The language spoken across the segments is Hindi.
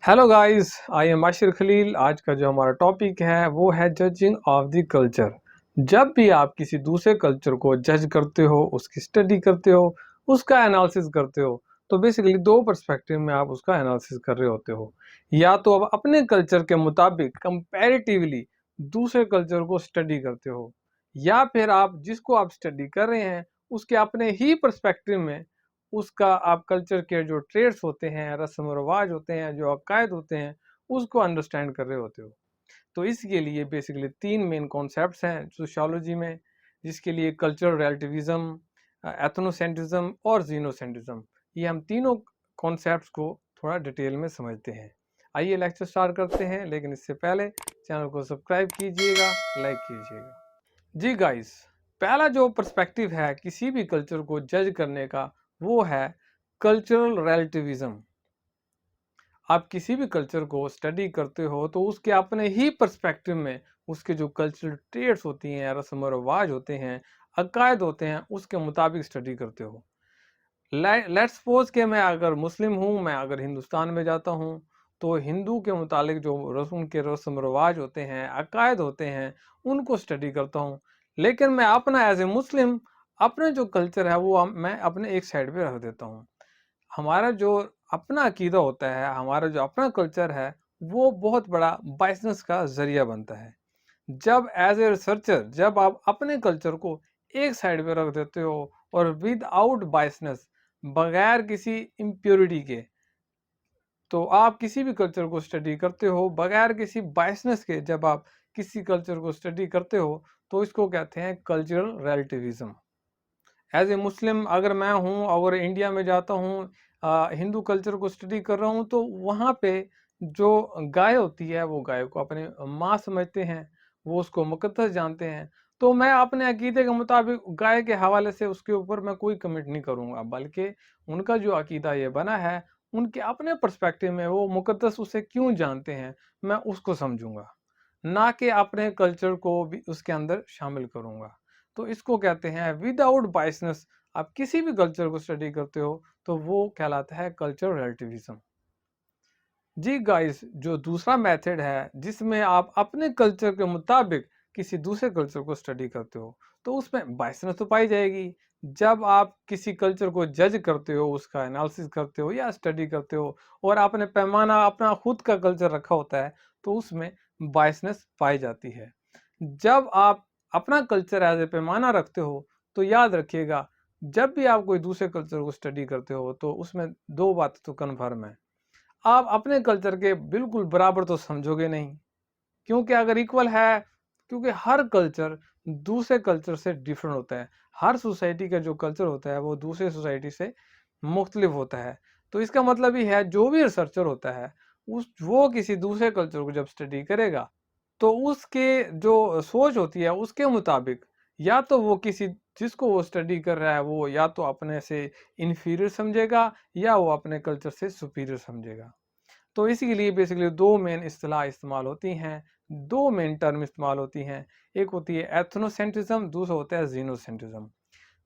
Hello guys, I am Ashir Khalil. आज का जो हमारा टॉपिक है वो है जजिंग ऑफ द कल्चर। जब भी आप किसी दूसरे कल्चर को जज करते हो, उसकी स्टडी करते हो, उसका एनालिसिस करते हो, तो बेसिकली दो पर्सपेक्टिव में आप उसका एनालिसिस कर रहे होते हो। या तो आप अपने कल्चर के मुताबिक कंपैरेटिवली दूसरे कल्चर को स्टडी करते हो, या फिर आप जिसको आप स्टडी कर रहे हैं उसके अपने ही पर्सपेक्टिव में उसका आप कल्चर के जो ट्रेड्स होते हैं, रस्म रिवाज होते हैं, जो अकायद होते हैं, उसको अंडरस्टैंड कर रहे होते हो। तो इसके लिए बेसिकली तीन मेन कॉन्सेप्ट्स हैं सोशियोलॉजी में, जिसके लिए कल्चरल रिलेटिविज्म, एथनोसेंट्रिज्म और जीनोसेंट्रिज्म, ये हम तीनों कॉन्सेप्ट्स को थोड़ा डिटेल में समझते हैं। आइए लेक्चर स्टार्ट करते हैं, लेकिन इससे पहले चैनल को सब्सक्राइब कीजिएगा, लाइक कीजिएगा। जी गाइस, पहला जो पर्सपेक्टिव है किसी भी कल्चर को जज करने का वो है कल्चरल रिलेटिविज्म। आप किसी भी कल्चर को स्टडी करते हो तो उसके अपने ही पर्सपेक्टिव में उसके जो कल्चरल ट्रेड्स होती हैं, रस्म रिवाज होते हैं, अकायद होते हैं, उसके मुताबिक स्टडी करते हो। लेट्स सपोज कि मैं अगर मुस्लिम हूँ, मैं अगर हिंदुस्तान में जाता हूँ, तो हिंदू के मुतालिक जो उनके रस्म रिवाज होते हैं, अकायद होते हैं, उनको स्टडी करता हूँ। लेकिन मैं अपना एज ए मुस्लिम अपने जो कल्चर है वो मैं अपने एक साइड पे रख देता हूँ। हमारा जो अपना अकीदा होता है, हमारा जो अपना कल्चर है, वो बहुत बड़ा बाइसनेस का जरिया बनता है। जब एज ए रिसर्चर जब आप अपने कल्चर को एक साइड पे रख देते हो और विदाउट बाइसनेस, बगैर किसी इम्प्योरिटी के, तो आप किसी भी कल्चर को स्टडी करते हो बगैर किसी बाइसनेस के, जब आप किसी कल्चर को स्टडी करते हो तो इसको कहते हैं कल्चरल रिलेटिविज्म। एज ए मुस्लिम अगर मैं हूँ, अगर इंडिया में जाता हूँ, हिंदू कल्चर को स्टडी कर रहा हूँ, तो वहाँ पे जो गाय होती है वो गाय को अपने माँ समझते हैं, वो उसको मुकद्दस जानते हैं। तो मैं अपने अकीदे के मुताबिक गाय के हवाले से उसके ऊपर मैं कोई कमेंट नहीं करूँगा, बल्कि उनका जो अकीदा ये बना है, उनके अपने पर्सपेक्टिव में वो मुकद्दस उसे क्यों जानते हैं, मैं उसको समझूंगा, ना कि अपने कल्चर को भी उसके अंदर शामिल करूंगा। तो इसको कहते हैं विदाउट बायसनेस। आप किसी भी कल्चर को स्टडी करते हो तो वो कहलाता है कल्चर रिलेटिविज्म। जी गाइस, जो दूसरा मेथड है जिसमें आप अपने कल्चर के मुताबिक किसी दूसरे कल्चर को स्टडी करते हो, तो उसमें बायसनेस तो पाई जाएगी। जब आप किसी कल्चर को जज करते हो, उसका एनालिसिस करते हो या स्टडी करते हो, और आपने पैमाना अपना खुद का कल्चर रखा होता है, तो उसमें बायसनेस पाई जाती है। जब आप अपना कल्चर एज ए पैमाना रखते हो, तो याद रखिएगा, जब भी आप कोई दूसरे कल्चर को स्टडी करते हो तो उसमें दो बात तो कन्फर्म है। आप अपने कल्चर के बिल्कुल बराबर तो समझोगे नहीं, क्योंकि अगर इक्वल है, क्योंकि हर कल्चर दूसरे कल्चर से डिफरेंट होता है। हर सोसाइटी का जो कल्चर होता है वो दूसरे सोसाइटी से मुख्तलिफ होता है। तो इसका मतलब ही है, जो भी रिसर्चर होता है उस वो किसी दूसरे कल्चर को जब स्टडी करेगा, तो उसके जो सोच होती है उसके मुताबिक, या तो वो किसी जिसको वो स्टडी कर रहा है वो या तो अपने से इन्फीरियर समझेगा, या वो अपने कल्चर से सुपीरियर समझेगा। तो इसी के लिए बेसिकली दो मेन इस्तेलाह इस्तेमाल होती हैं, दो मेन टर्म इस्तेमाल होती हैं। एक होती है एथनोसेंट्रिज्म, दूसरा होता है जीनोसेंट्रिज्म।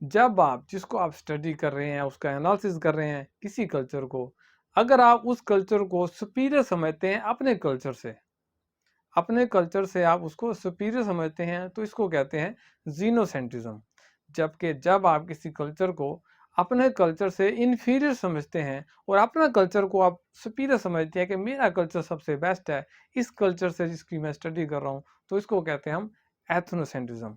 जब आप जिसको आप स्टडी कर रहे हैं, उसका एनालिसिस कर रहे हैं किसी कल्चर को, अगर आप उस कल्चर को सुपीरियर समझते हैं अपने कल्चर से आप उसको सुपीरियर समझते हैं, तो इसको कहते हैं जीनोसेंट्रिज्म। जबकि जब आप किसी कल्चर को अपने कल्चर से इन्फीरियर समझते हैं और अपना कल्चर को आप सुपीरियर समझते हैं कि मेरा कल्चर सबसे बेस्ट है इस कल्चर से जिसकी मैं स्टडी कर रहा हूँ, तो इसको कहते हैं हम एथनोसेंट्रिज्म।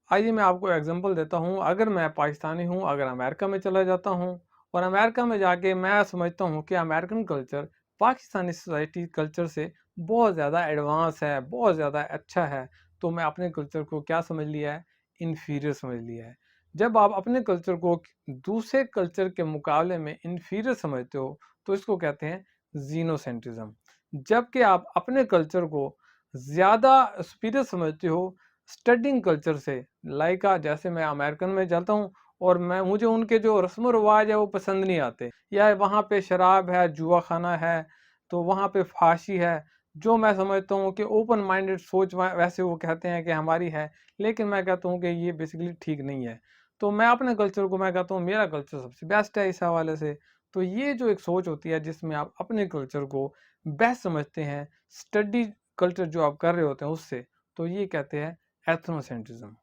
आइए मैं आपको एग्जांपल देता हूँ। अगर मैं पाकिस्तानी हूँ, अगर अमेरिका में चला जाता हूँ और अमेरिका में जाके मैं समझता हूँ कि American culture Pakistani society culture से बहुत ज़्यादा एडवांस है, बहुत ज़्यादा अच्छा है, तो मैं अपने कल्चर को क्या समझ लिया है, इन्फीरियर समझ लिया है। जब आप अपने कल्चर को दूसरे कल्चर के मुकाबले में इन्फीरियर समझते हो, तो इसको कहते हैं जीनोसेंट्रिज्म। जबकि आप अपने कल्चर को ज़्यादा सुपीरियर समझते हो स्टडिंग कल्चर से, लाइक जैसे मैं अमेरिकन में जाता हूँ और मैं मुझे उनके जो रस्म रिवाज है वो पसंद नहीं आते, या वहाँ पे शराब है, जुआ खाना है, तो वहाँ पे फांसी है, जो मैं समझता हूँ कि ओपन माइंडेड सोच वैसे वो कहते हैं कि हमारी है, लेकिन मैं कहता हूँ कि ये बेसिकली ठीक नहीं है। तो मैं अपने कल्चर को मैं कहता हूँ मेरा कल्चर सबसे बेस्ट है इस हवाले से। तो ये जो एक सोच होती है जिसमें आप अपने कल्चर को बेस्ट समझते हैं, स्टडी कल्चर जो आप कर रहे होते हैं उससे, तो ये कहते हैं एथनोसेंट्रिज्म।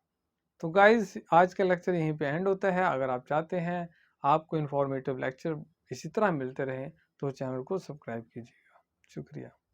तो गाइस आज का लेक्चर यहीं पे एंड होता है। अगर आप चाहते हैं आपको इन्फॉर्मेटिव लेक्चर इसी तरह मिलते रहें तो चैनल को सब्सक्राइब कीजिएगा। शुक्रिया।